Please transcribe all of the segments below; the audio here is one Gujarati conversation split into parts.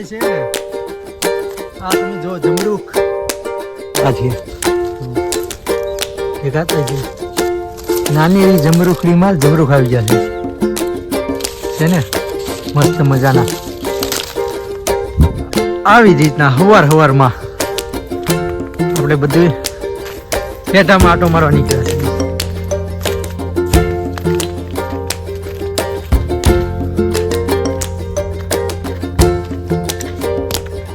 થાય છે ને આ તમે જો જમરૂખ આ છે દેખાતા છે નાની એવી જમરૂખડીમાં જમરૂખ આવી જશે છે ને મસ્ત મજાના આવી રીતના હવારમાં આપણે બધું પેટામાં આટો મારવા નીકળ્યા છે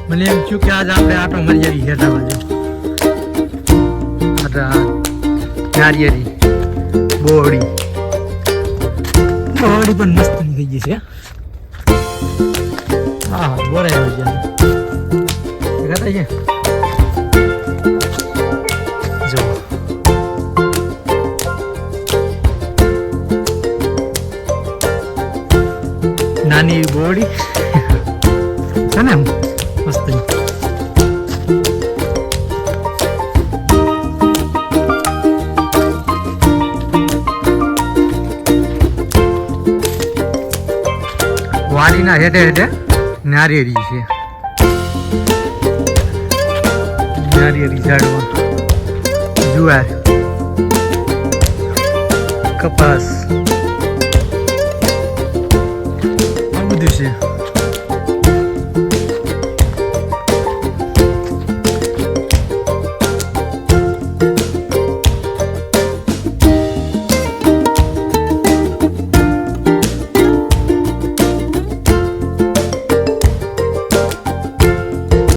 મને એમ થયું કે આજ આપણે આટો મારી આવી હેઠા બાજુ નારિયેરી બોહડી પણ મસ્ત થઈ ગઈ છે હા બોરે આવી ગયા છે જો નાની બોહડી છે ને મસ્ત વાડીના હેઠે નારિયેરી છે નારિયેરી ઝાડમાં જુવાર કપાસ આ બધું છે